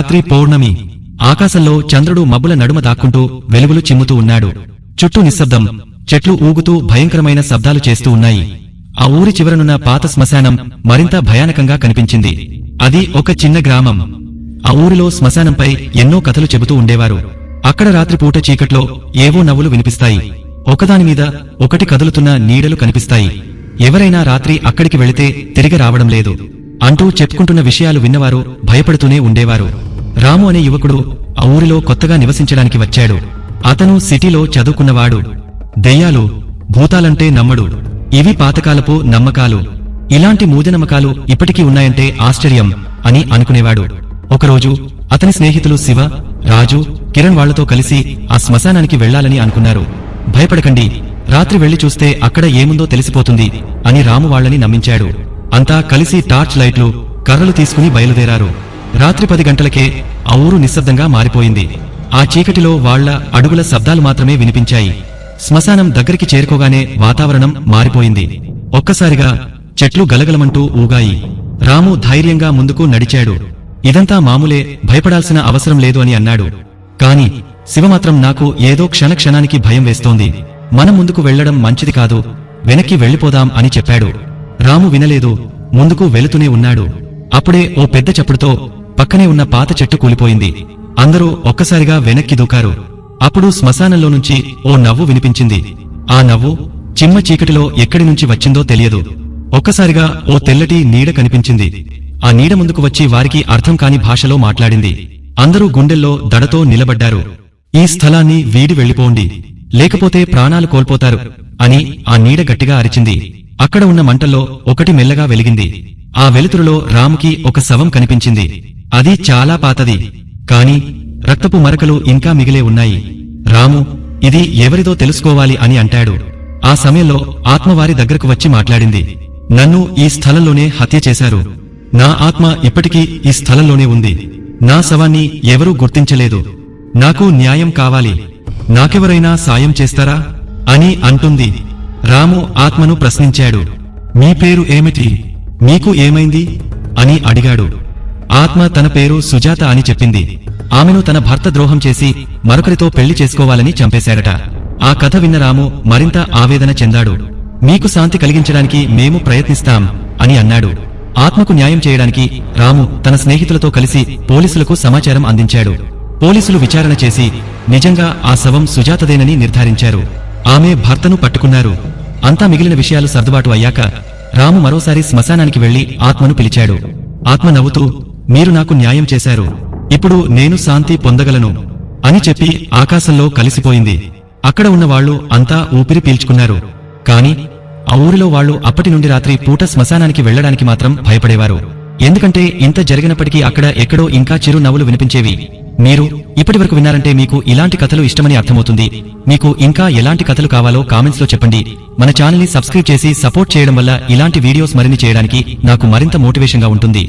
రాత్రి పౌర్ణమి. ఆకాశంలో చంద్రుడు మబ్బుల నడుమ దాక్కుంటూ వెలుగులు చిమ్ముతూ ఉన్నాడు. చుట్టూ నిశ్శబ్దం. చెట్లు ఊగుతూ భయంకరమైన శబ్దాలు చేస్తూ ఉన్నాయి. ఆ ఊరి చివరనున్న పాత శ్మశానం మరింత భయానకంగా కనిపించింది. అది ఒక చిన్న గ్రామం. ఆ ఊరిలో శ్మశానంపై ఎన్నో కథలు చెబుతూ ఉండేవారు. అక్కడ రాత్రిపూట చీకట్లో ఏవో నవ్వులు వినిపిస్తాయి. ఒకదానిమీద ఒకటి కదులుతున్న నీడలు కనిపిస్తాయి. ఎవరైనా రాత్రి అక్కడికి వెళితే తిరిగి రావడం లేదు అంటూ చెప్పుకుంటున్న విషయాలు విన్నవారు భయపడుతూనే ఉండేవారు. రాము అనే యువకుడు ఆ ఊరిలో కొత్తగా నివసించడానికి వచ్చాడు. అతను సిటీలో చదువుకున్నవాడు. దెయ్యాలు, భూతాలంటే నమ్మడు. ఇవి పాతకాలపు నమ్మకాలు. ఇలాంటి మూఢనమ్మకాలు ఇప్పటికీ ఉన్నాయంటే ఆశ్చర్యం అని అనుకునేవాడు. ఒకరోజు అతని స్నేహితులు శివ, రాజు, కిరణ్ వాళ్లతో కలిసి ఆ శ్మశానానికి వెళ్లాలని అనుకున్నారు. భయపడకండి, రాత్రి వెళ్లి చూస్తే అక్కడ ఏముందో తెలిసిపోతుంది అని రాము వాళ్లని నమ్మించాడు. అంతా కలిసి టార్చ్ లైట్లు, కర్రలు తీసుకుని బయలుదేరారు. రాత్రి 10 గంటలకే ఆ ఊరు నిశ్శబ్దంగా మారిపోయింది. ఆ చీకటిలో వాళ్ల అడుగుల శబ్దాలు మాత్రమే వినిపించాయి. శ్మశానం దగ్గరికి చేరుకోగానే వాతావరణం మారిపోయింది. ఒక్కసారిగా చెట్లు గలగలమంటూ ఊగాయి. రాము ధైర్యంగా ముందుకు నడిచాడు. ఇదంతా మామూలే, భయపడాల్సిన అవసరం లేదు అని అన్నాడు. కాని శివమాత్రం నాకు ఏదో క్షణక్షణానికి భయం వేస్తోంది. మనం ముందుకు వెళ్లడం మంచిది కాదు, వెనక్కి వెళ్లిపోదాం అని చెప్పాడు. రాము వినలేదు, ముందుకు వెళుతూనే ఉన్నాడు. అప్పుడే ఓ పెద్ద చప్పుడుతో పక్కనే ఉన్న పాత చెట్టు కూలిపోయింది. అందరూ ఒక్కసారిగా వెనక్కి దూకారు. అప్పుడు శ్మశానంలో నుంచి ఓ నవ్వు వినిపించింది. ఆ నవ్వు చిమ్మ చీకటిలో ఎక్కడి నుంచి వచ్చిందో తెలియదు. ఒక్కసారిగా ఓ తెల్లటి నీడ కనిపించింది. ఆ నీడ ముందుకు వచ్చి వారికి అర్థం కాని భాషలో మాట్లాడింది. అందరూ గుండెల్లో దడతో నిలబడ్డారు. ఈ స్థలాన్ని వీడి వెళ్లిపోండి, లేకపోతే ప్రాణాలు కోల్పోతారు అని ఆ నీడ గట్టిగా అరిచింది. అక్కడ ఉన్న మంటల్లో ఒకటి మెల్లగా వెలిగింది. ఆ వెలుతురులో రాముకి ఒక శవం కనిపించింది. అది చాలా పాతది, కాని రక్తపు మరకలు ఇంకా మిగిలే ఉన్నాయి. రాము ఇది ఎవరిదో తెలుసుకోవాలి అని అంటాడు. ఆ సమయంలో ఆత్మవారి దగ్గరకు వచ్చి మాట్లాడింది. నన్ను ఈ స్థలంలోనే హత్య చేశారు. నా ఆత్మ ఇప్పటికీ ఈ స్థలంలోనే ఉంది. నా శవాన్ని ఎవరూ గుర్తించలేదు. నాకు న్యాయం కావాలి. నాకెవరైనా సాయం చేస్తారా అని అంటుంది. రాము ఆత్మను ప్రశ్నించాడు. మీ పేరు ఏమిటి? మీకు ఏమైంది అని అడిగాడు. ఆత్మ తన పేరు సుజాత అని చెప్పింది. ఆమెను తన భర్త ద్రోహం చేసి మరొకరితో పెళ్లి చేసుకోవాలని చంపేశాడట. ఆ కథ విన్న రాము మరింత ఆవేదన చెందాడు. మీకు శాంతి కలిగించడానికి మేము ప్రయత్నిస్తాం అని అన్నాడు. ఆత్మకు న్యాయం చేయడానికి రాము తన స్నేహితులతో కలిసి పోలీసులకు సమాచారం అందించాడు. పోలీసులు విచారణ చేసి నిజంగా ఆ శవం సుజాతదేనని నిర్ధారించారు. ఆమె భర్తను పట్టుకున్నారు. అంతా మిగిలిన విషయాలు సర్దుబాటు అయ్యాక రాము మరోసారి శ్మశానానికి వెళ్లి ఆత్మను పిలిచాడు. ఆత్మ నవ్వుతూ, మీరు నాకు న్యాయం చేశారు, ఇప్పుడు నేను శాంతి పొందగలను అని చెప్పి ఆకాశంలో కలిసిపోయింది. అక్కడ ఉన్న వాళ్లు అంతా ఊపిరి పీల్చుకున్నారు. కాని ఆ ఊరిలో వాళ్లు అప్పటి నుండి రాత్రి పూట శ్మశానానికి వెళ్లడానికి మాత్రం భయపడేవారు. ఎందుకంటే ఇంత జరిగినప్పటికీ అక్కడ ఎక్కడో ఇంకా చిరు నవ్వులు వినిపించేవి. మీరు ఇప్పటివరకు విన్నారంటే మీకు ఇలాంటి కథలు ఇష్టమని అర్థమవుతుంది. మీకు ఇంకా ఎలాంటి కథలు కావాలో కామెంట్స్ లో చెప్పండి. మన ఛానల్ ని సబ్స్క్రైబ్ చేసి సపోర్ట్ చేయడం వల్ల ఇలాంటి వీడియోస్ మరిన్ని చేయడానికి నాకు మరింత మోటివేషన్ గా ఉంటుంది.